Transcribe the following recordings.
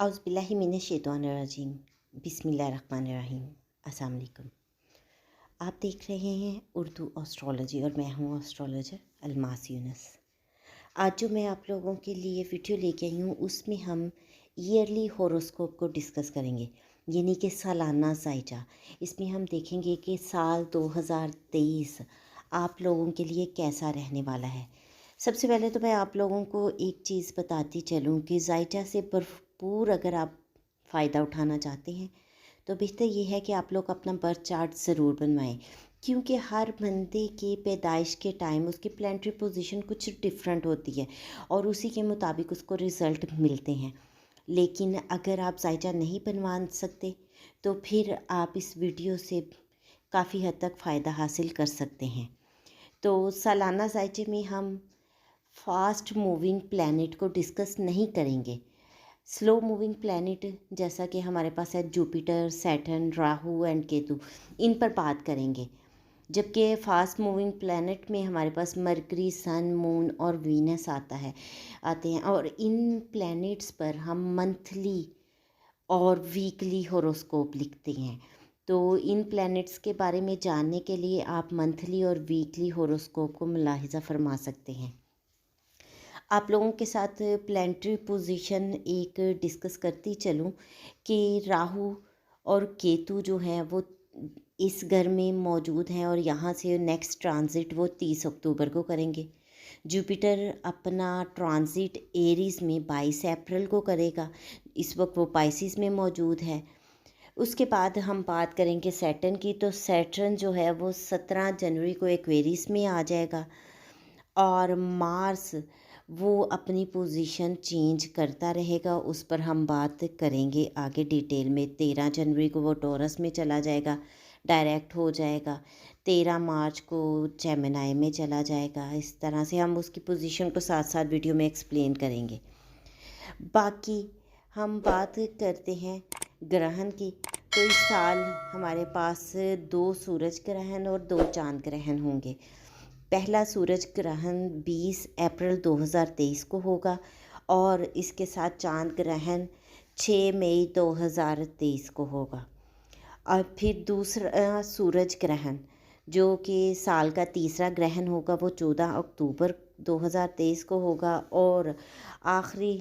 औज़ुबिल्लाहि मिनश्शैतानिर्रजीम बिस्मिल्लाहिर्रहमानिर्रहीम। अस्सलाम वालेकुम। आप देख रहे हैं उर्दू एस्ट्रोलॉजी और मैं हूँ एस्ट्रोलॉजर अलमास यूनुस। आज जो मैं आप लोगों के लिए वीडियो लेके आई हूँ उसमें हम ईयरली हॉरोस्कोप को डिस्कस करेंगे, यानी कि सालाना ज़ायजा। इसमें हम देखेंगे कि साल 2023 आप लोगों के लिए कैसा रहने वाला है। सबसे पहले तो मैं आप लोगों को एक चीज़ बताती चलूँ कि ज़ायजा से भरपूर अगर आप फ़ायदा उठाना चाहते हैं तो बेहतर ये है कि आप लोग अपना बर्थ चार्ट ज़रूर बनवाएं, क्योंकि हर बंदे के पैदाइश के टाइम उसकी प्लानिटरी पोजीशन कुछ डिफरेंट होती है और उसी के मुताबिक उसको रिज़ल्ट मिलते हैं। लेकिन अगर आप ज़ायजा नहीं बनवा सकते तो फिर आप इस वीडियो से काफ़ी हद तक फ़ायदा हासिल कर सकते हैं। तो सालाना ज़ायजे में हम फास्ट मूविंग प्लैनेट को डिस्कस नहीं करेंगे। स्लो मूविंग प्लैनेट जैसा कि हमारे पास है Jupiter, Saturn, Rahu and Ketu, इन पर बात करेंगे। जबकि फास्ट मूविंग प्लैनेट में हमारे पास मरकरी, सन, मून और वीनस आते हैं और इन प्लैनेट्स पर हम मंथली और वीकली हॉरोस्कोप लिखते हैं। तो इन प्लैनेट्स के बारे में जानने के लिए आप मंथली और वीकली हॉरोस्कोप को मुलाहिज़ा फरमा सकते हैं। आप लोगों के साथ प्लानिटरी पोजीशन एक डिस्कस करती चलूँ कि राहु और केतु जो हैं वो इस घर में मौजूद हैं और यहाँ से नेक्स्ट ट्रांजिट वो 30 अक्टूबर को करेंगे। जुपिटर अपना ट्रांजिट एरीज़ में 22 अप्रैल को करेगा, इस वक्त वो पाइसिस में मौजूद है। उसके बाद हम बात करेंगे सैटर्न की, तो सैटर्न जो है वो 17 जनवरी को एक्वेरियस में आ जाएगा और मार्स वो अपनी पोजीशन चेंज करता रहेगा, उस पर हम बात करेंगे आगे डिटेल में। 13 जनवरी को वो टॉरस में चला जाएगा, डायरेक्ट हो जाएगा। 13 मार्च को जेमिनी में चला जाएगा। इस तरह से हम उसकी पोजीशन को साथ साथ वीडियो में एक्सप्लेन करेंगे। बाकी हम बात करते हैं ग्रहण की। तो इस साल हमारे पास 2 सूरज ग्रहण और 2 चांद ग्रहण होंगे। पहला सूरज ग्रहण 20 अप्रैल 2023 को होगा और इसके साथ चांद ग्रहण 6 मई 2023 को होगा। और फिर दूसरा सूरज ग्रहण जो कि साल का तीसरा ग्रहण होगा वो 14 अक्टूबर 2023 को होगा और आखिरी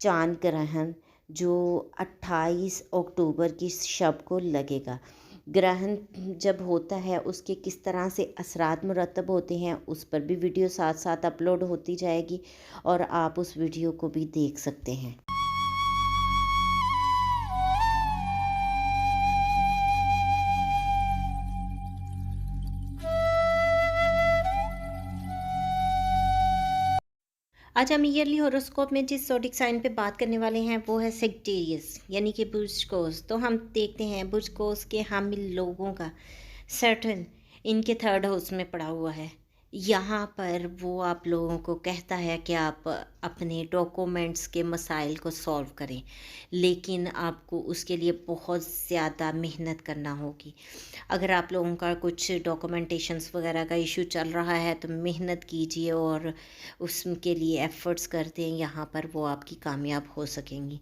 चांद ग्रहण जो 28 अक्टूबर की शब को लगेगा। ग्रहण जब होता है उसके किस तरह से असरात मुरतब होते हैं उस पर भी वीडियो साथ साथ अपलोड होती जाएगी और आप उस वीडियो को भी देख सकते हैं। आज हम ईयरली हॉरोस्कोप में जिस ज़ोडिक साइन पे बात करने वाले हैं वो है सेजिटेरियस, यानी कि बुर्ज कोस। तो हम देखते हैं बुर्ज कोस के हामिल लोगों का सैटर्न इनके 3rd हाउस में पड़ा हुआ है। यहाँ पर वो आप लोगों को कहता है कि आप अपने डॉक्यूमेंट्स के मसाइल को सॉल्व करें, लेकिन आपको उसके लिए बहुत ज़्यादा मेहनत करना होगी। अगर आप लोगों का कुछ डॉक्यूमेंटेशंस वगैरह का इशू चल रहा है तो मेहनत कीजिए और उसके लिए एफ़र्ट्स करते हैं, यहाँ पर वो आपकी कामयाब हो सकेंगी।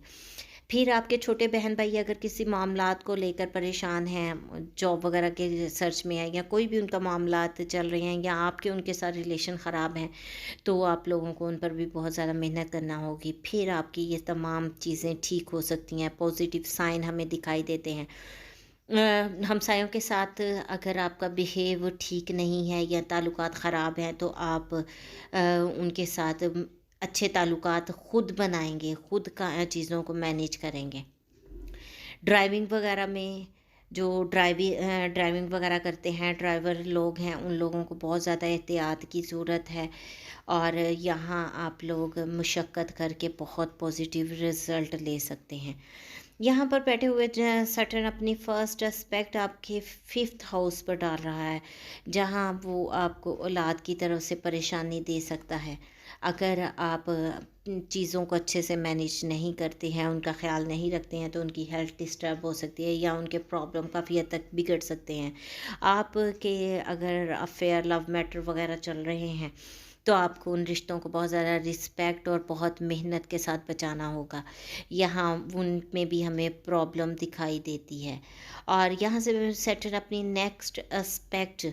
फिर आपके छोटे बहन भाई अगर किसी मामलात को लेकर परेशान हैं, जॉब वगैरह के सर्च में है या कोई भी उनका मामलात चल रहे हैं या आपके उनके साथ रिलेशन ख़राब हैं, तो आप लोगों को उन पर भी बहुत ज़्यादा मेहनत करना होगी। फिर आपकी ये तमाम चीज़ें ठीक हो सकती हैं। पॉजिटिव साइन हमें दिखाई देते हैं। हमसायों के साथ अगर आपका बिहेव ठीक नहीं है या ताल्लुकात ख़राब हैं तो आप उनके साथ अच्छे ताल्लुकात ख़ुद बनाएंगे, ख़ुद का चीज़ों को मैनेज करेंगे। ड्राइविंग वगैरह में जो ड्राइविंग वगैरह करते हैं, ड्राइवर लोग हैं, उन लोगों को बहुत ज़्यादा एहतियात की ज़रूरत है और यहाँ आप लोग मुशक्क़त करके बहुत पॉजिटिव रिज़ल्ट ले सकते हैं। यहाँ पर बैठे हुए सैटर्न अपनी फर्स्ट एस्पेक्ट आपके 5th हाउस पर डाल रहा है, जहाँ वो आपको औलाद की तरफ से परेशानी दे सकता है। अगर आप चीज़ों को अच्छे से मैनेज नहीं करते हैं, उनका ख्याल नहीं रखते हैं, तो उनकी हेल्थ डिस्टर्ब हो सकती है या उनके प्रॉब्लम काफ़ी हद तक बिगड़ सकते हैं। आपके अगर अफेयर लव मैटर वगैरह चल रहे हैं तो आपको उन रिश्तों को बहुत ज़्यादा रिस्पेक्ट और बहुत मेहनत के साथ बचाना होगा। यहाँ उनमें भी हमें प्रॉब्लम दिखाई देती है। और यहाँ से सैटर्न अपनी नेक्स्ट एस्पेक्ट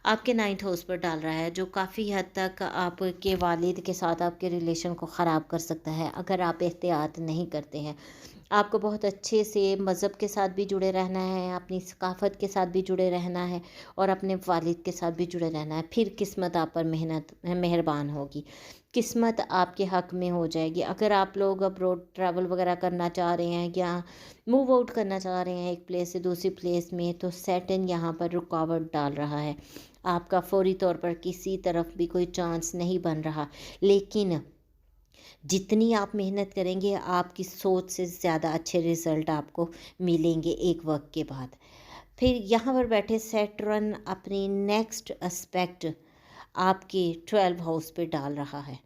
आपके 9th हाउस पर डाल रहा है, जो काफ़ी हद तक आपके वालिद के साथ आपके रिलेशन को ख़राब कर सकता है अगर आप एहतियात नहीं करते हैं। आपको बहुत अच्छे से मज़हब के साथ भी जुड़े रहना है, अपनी सकाफ़त के साथ भी जुड़े रहना है और अपने वालिद के साथ भी जुड़े रहना है। फिर किस्मत आप पर मेहरबान होगी, किस्मत आपके हक़ में हो जाएगी। अगर आप लोग अब्रॉड ट्रैवल वग़ैरह करना चाह रहे हैं या मूव आउट करना चाह रहे हैं एक प्लेस से दूसरी प्लेस में, तो सैटर्न यहाँ पर रुकावट डाल रहा है। आपका फ़ौरी तौर पर किसी तरफ भी कोई चांस नहीं बन रहा, लेकिन जितनी आप मेहनत करेंगे आपकी सोच से ज़्यादा अच्छे रिज़ल्ट आपको मिलेंगे एक वक्त के बाद। फिर यहाँ पर बैठे सैटर्न अपनी नेक्स्ट एस्पेक्ट आपके 12 हाउस पे डाल रहा है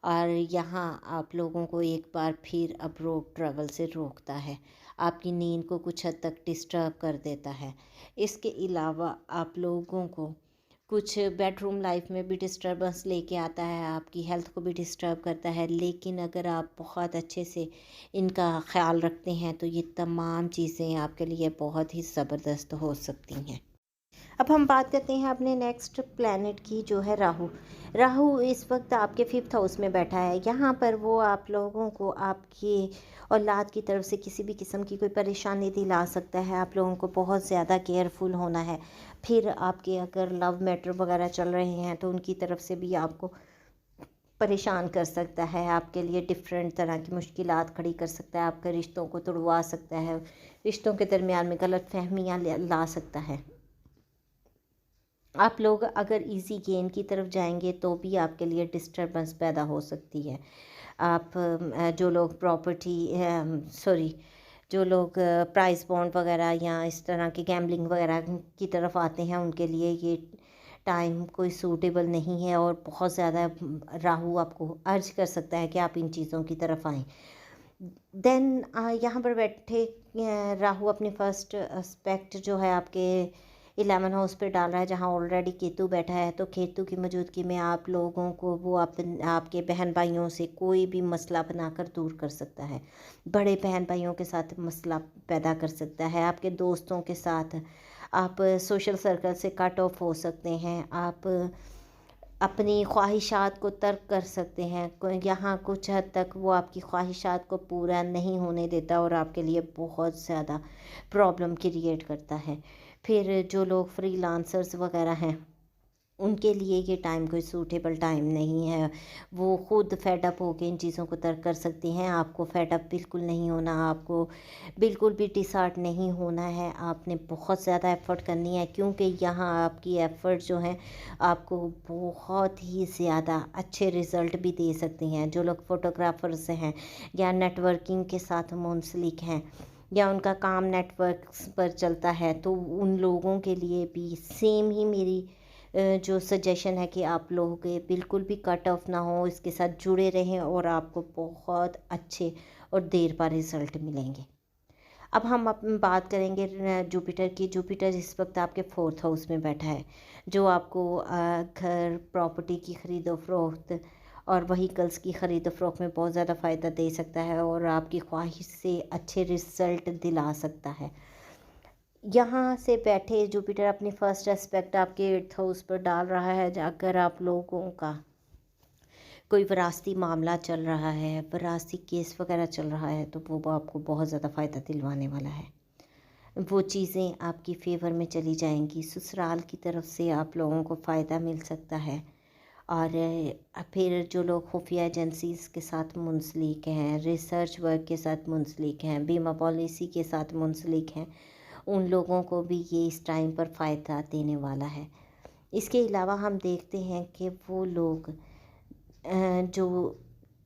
और यहाँ आप लोगों को एक बार फिर अब्रॉड ट्रैवल से रोकता है, आपकी नींद को कुछ हद तक डिस्टर्ब कर देता है। इसके अलावा आप लोगों को कुछ बेडरूम लाइफ में भी डिस्टर्बेंस लेके आता है, आपकी हेल्थ को भी डिस्टर्ब करता है। लेकिन अगर आप बहुत अच्छे से इनका ख़्याल रखते हैं तो ये तमाम चीज़ें आपके लिए बहुत ही ज़बरदस्त हो सकती हैं। अब हम बात करते हैं अपने नेक्स्ट प्लैनेट की, जो है राहु। राहु इस वक्त आपके 5th हाउस में बैठा है। यहाँ पर वो आप लोगों को आपकी औलाद की तरफ से किसी भी किस्म की कोई परेशानी दिला सकता है। आप लोगों को बहुत ज़्यादा केयरफुल होना है। फिर आपके अगर लव मैटर वगैरह चल रहे हैं तो उनकी तरफ से भी आपको परेशान कर सकता है, आपके लिए डिफरेंट तरह की मुश्किलात खड़ी कर सकता है, आपके रिश्तों को तुड़वा सकता है, रिश्तों के दरमियान में गलतफहमियाँ ला सकता है। आप लोग अगर इजी गेन की तरफ जाएंगे तो भी आपके लिए डिस्टरबेंस पैदा हो सकती है। आप जो लोग जो लोग प्राइस बॉन्ड वगैरह या इस तरह के गैम्बलिंग वगैरह की तरफ आते हैं, उनके लिए ये टाइम कोई सूटेबल नहीं है और बहुत ज़्यादा राहु आपको अर्ज कर सकता है कि आप इन चीज़ों की तरफ आएँ। देन यहाँ पर बैठे राहु अपनी फर्स्ट एस्पेक्ट जो है आपके 11 हाउस पे डाल रहा है, जहाँ ऑलरेडी केतु बैठा है। तो केतु की मौजूदगी में आप लोगों को वो आपके बहन भाइयों से कोई भी मसला बनाकर दूर कर सकता है, बड़े बहन भाइयों के साथ मसला पैदा कर सकता है, आपके दोस्तों के साथ आप सोशल सर्कल से कट ऑफ हो सकते हैं, आप अपनी ख्वाहिशात को तर्क कर सकते हैं। यहाँ कुछ हद तक वो आपकी ख्वाहिशात को पूरा नहीं होने देता और आपके लिए बहुत ज़्यादा प्रॉब्लम क्रिएट करता है। फिर जो लोग फ्रीलांसर्स वगैरह हैं, उनके लिए ये टाइम कोई सूटेबल टाइम नहीं है। वो खुद फेड अप होके इन चीज़ों को तर्क कर सकती हैं। आपको फेड अप बिल्कुल नहीं होना, आपको बिल्कुल भी डिसहार्ट नहीं होना है। आपने बहुत ज़्यादा एफ़र्ट करनी है, क्योंकि यहाँ आपकी एफ़र्ट जो है आपको बहुत ही ज़्यादा अच्छे रिज़ल्ट भी दे सकती हैं। जो लोग फ़ोटोग्राफ़र्स हैं या नेटवर्किंग के साथ मुंसलिक हैं या उनका काम नेटवर्क्स पर चलता है, तो उन लोगों के लिए भी सेम ही मेरी जो सजेशन है कि आप लोग बिल्कुल भी कट ऑफ ना हो, इसके साथ जुड़े रहें और आपको बहुत अच्छे और देर पा रिज़ल्ट मिलेंगे। अब हम बात करेंगे जुपिटर की। जुपिटर इस वक्त आपके 4th हाउस में बैठा है, जो आपको घर प्रॉपर्टी की ख़रीदो फरोख्त और व्हीकल्स की ख़रीदो फरोख्त में बहुत ज़्यादा फ़ायदा दे सकता है और आपकी ख्वाहिश से अच्छे रिज़ल्ट दिला सकता है। यहाँ से बैठे जुपिटर अपनी फर्स्ट एस्पेक्ट आपके 8th हाउस पर डाल रहा है। अगर आप लोगों का कोई विरासती मामला चल रहा है, विरासती केस वगैरह चल रहा है, तो वो आपको बहुत ज़्यादा फ़ायदा दिलवाने वाला है। वो चीज़ें आपकी फ़ेवर में चली जाएंगी। ससुराल की तरफ से आप लोगों को फ़ायदा मिल सकता है। और फिर जो लोग खुफिया एजेंसीज़ के साथ मुंसलिक हैं, रिसर्च वर्क के साथ मुंसलिक हैं, बीमा पॉलिसी के साथ मुंसलिक हैं, उन लोगों को भी ये इस टाइम पर फ़ायदा देने वाला है। इसके अलावा हम देखते हैं कि वो लोग जो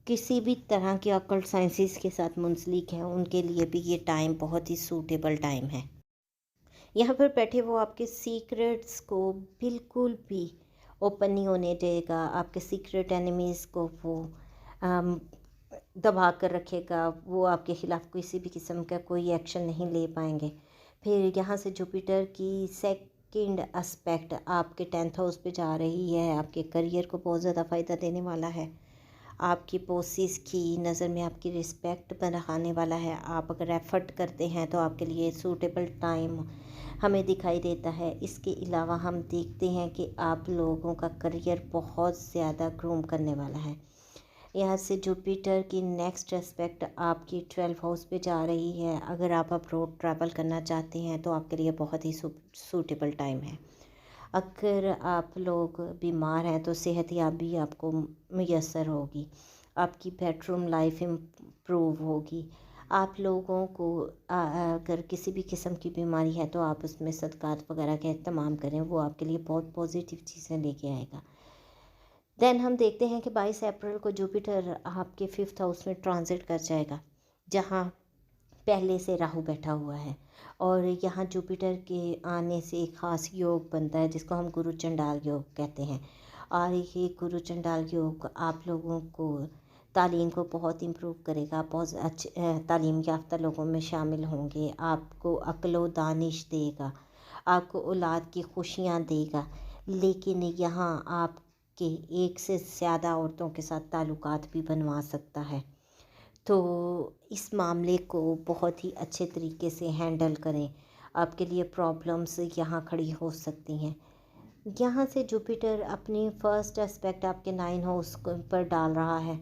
किसी भी तरह के ऑकल्ट साइंसेस के साथ मुंसलिक हैं, उनके लिए भी ये टाइम बहुत ही सूटेबल टाइम है। यहाँ पर बैठे वो आपके सीक्रेट्स को बिल्कुल भी ओपन नहीं होने देगा, आपके सीक्रेट एनिमीज़ को वो दबा कर रखेगा, वो आपके ख़िलाफ़ किसी भी किस्म का कोई एक्शन नहीं ले पाएंगे। फिर यहाँ से जुपिटर की सेकंड एस्पेक्ट आपके 10th हाउस पे जा रही है, आपके करियर को बहुत ज़्यादा फ़ायदा देने वाला है। आपकी बॉसेस की नज़र में आपकी रिस्पेक्ट बढ़ाने वाला है। आप अगर एफ़र्ट करते हैं तो आपके लिए सूटेबल टाइम हमें दिखाई देता है। इसके अलावा हम देखते हैं कि आप लोगों का करियर बहुत ज़्यादा ग्रूम करने वाला है। यहाँ से जुपिटर की नेक्स्ट एस्पेक्ट आपकी 12th हाउस पे जा रही है। अगर आप अब्रॉड ट्रैवल करना चाहते हैं तो आपके लिए बहुत ही सूटेबल टाइम है। अगर आप लोग बीमार हैं तो सेहतयाबी आपको मैसर होगी। आपकी बेडरूम लाइफ इम्प्रूव होगी। आप लोगों को अगर किसी भी किस्म की बीमारी है तो आप उसमें सदक़ात वगैरह का एहतमाम करें, वो आपके लिए बहुत पॉजिटिव चीज़ें लेके आएगा। देन हम देखते हैं कि 22 अप्रैल को जुपिटर आपके 5th हाउस में ट्रांजिट कर जाएगा, जहाँ पहले से राहु बैठा हुआ है। और यहाँ जुपिटर के आने से एक ख़ास योग बनता है जिसको हम गुरु चंडाल योग कहते हैं। और ये गुरु चंडाल योग आप लोगों को तालीम को बहुत इम्प्रूव करेगा, बहुत अच्छे तालीम याफ्ता लोगों में शामिल होंगे। आपको अक्ल व दानिश देगा, आपको औलाद की खुशियाँ देगा। लेकिन यहाँ आपके एक से ज़्यादा औरतों के साथ ताल्लुकात भी बनवा सकता है, तो इस मामले को बहुत ही अच्छे तरीके से हैंडल करें। आपके लिए प्रॉब्लम्स यहाँ खड़ी हो सकती हैं। यहाँ से जुपिटर अपनी फर्स्ट एस्पेक्ट आपके 9 हाउस पर डाल रहा है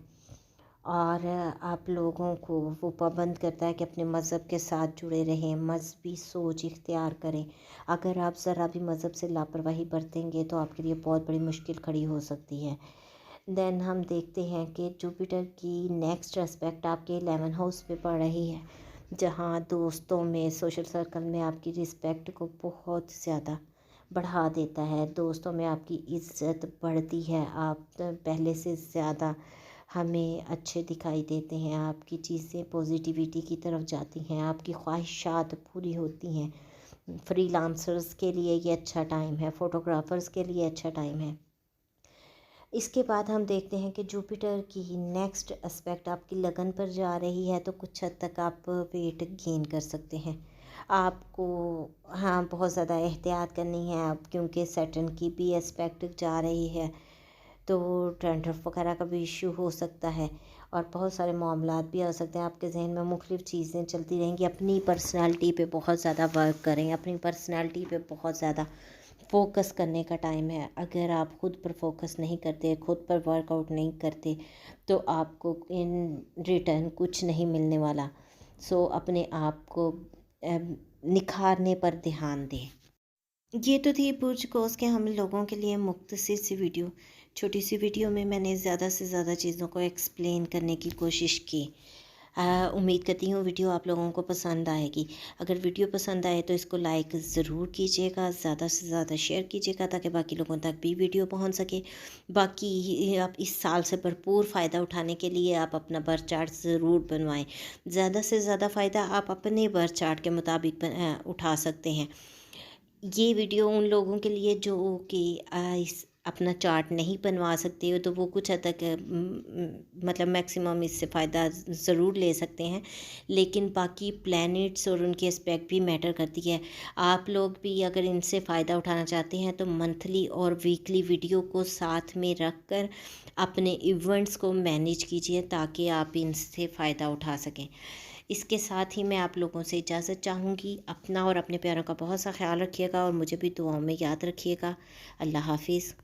और आप लोगों को वो पाबंद करता है कि अपने मज़हब के साथ जुड़े रहें, मजहबी सोच इख्तियार करें। अगर आप ज़रा भी मज़हब से लापरवाही बरतेंगे तो आपके लिए बहुत बड़ी मुश्किल खड़ी हो सकती है। देन हम देखते हैं कि जुपिटर की नेक्स्ट एस्पेक्ट आपके 11 हाउस पे पड़ रही है, जहाँ दोस्तों में सोशल सर्कल में आपकी रिस्पेक्ट को बहुत ज़्यादा बढ़ा देता है। दोस्तों में आपकी इज़्ज़त बढ़ती है, आप पहले से ज़्यादा हमें अच्छे दिखाई देते हैं। आपकी चीज़ें पॉजिटिविटी की तरफ जाती हैं, आपकी ख्वाहिशात पूरी होती हैं। फ्रीलांसर्स के लिए ये अच्छा टाइम है, फ़ोटोग्राफ़र्स के लिए अच्छा टाइम है। इसके बाद हम देखते हैं कि जुपिटर की नेक्स्ट एस्पेक्ट आपकी लगन पर जा रही है, तो कुछ हद तक आप वेट गेन कर सकते हैं। आपको हाँ बहुत ज़्यादा एहतियात करनी है अब, क्योंकि सैटर्न की भी एस्पेक्ट जा रही है, तो डैंड्रफ वगैरह का भी इशू हो सकता है और बहुत सारे मामलात भी आ सकते हैं। आपके जहन में मुख्तलिफ़ चीज़ें चलती रहेंगी। अपनी पर्सनालिटी पे बहुत ज़्यादा वर्क करें, अपनी पर्सनालिटी पे बहुत ज़्यादा फ़ोकस करने का टाइम है। अगर आप ख़ुद पर फोकस नहीं करते, ख़ुद पर वर्कआउट नहीं करते, तो आपको इन रिटर्न कुछ नहीं मिलने वाला। सो अपने आप को निखारने पर ध्यान दें। ये तो थी बुर्ज कॉस के हम लोगों के लिए मुख्तसर सी वीडियो। छोटी सी वीडियो में मैंने ज़्यादा से ज़्यादा चीज़ों को एक्सप्लेन करने की कोशिश की। उम्मीद करती हूँ वीडियो आप लोगों को पसंद आएगी। अगर वीडियो पसंद आए तो इसको लाइक ज़रूर कीजिएगा, ज़्यादा से ज़्यादा शेयर कीजिएगा ताकि बाकी लोगों तक भी वीडियो पहुँच सके। बाकी आप इस साल से भरपूर फ़ायदा उठाने के लिए आप अपना बर्थ चार्ट ज़रूर बनवाएं। ज़्यादा से ज़्यादा फ़ायदा आप अपने बर्थ चार्ट के मुताबिक उठा सकते हैं। ये वीडियो उन लोगों के लिए जो कि इस अपना चार्ट नहीं बनवा सकते हो, तो वो कुछ हद तक मतलब मैक्सिमम इससे फ़ायदा ज़रूर ले सकते हैं, लेकिन बाकी प्लैनेट्स और उनकी एस्पेक्ट भी मैटर करती है। आप लोग भी अगर इनसे फ़ायदा उठाना चाहते हैं तो मंथली और वीकली वीडियो को साथ में रख कर अपने इवेंट्स को मैनेज कीजिए ताकि आप इनसे फ़ायदा उठा सकें। इसके साथ ही मैं आप लोगों से इजाज़त चाहूँगी। अपना और अपने प्यारों का बहुत सा ख्याल रखिएगा और मुझे भी दुआओं में याद रखिएगा। अल्लाह हाफ़िज़।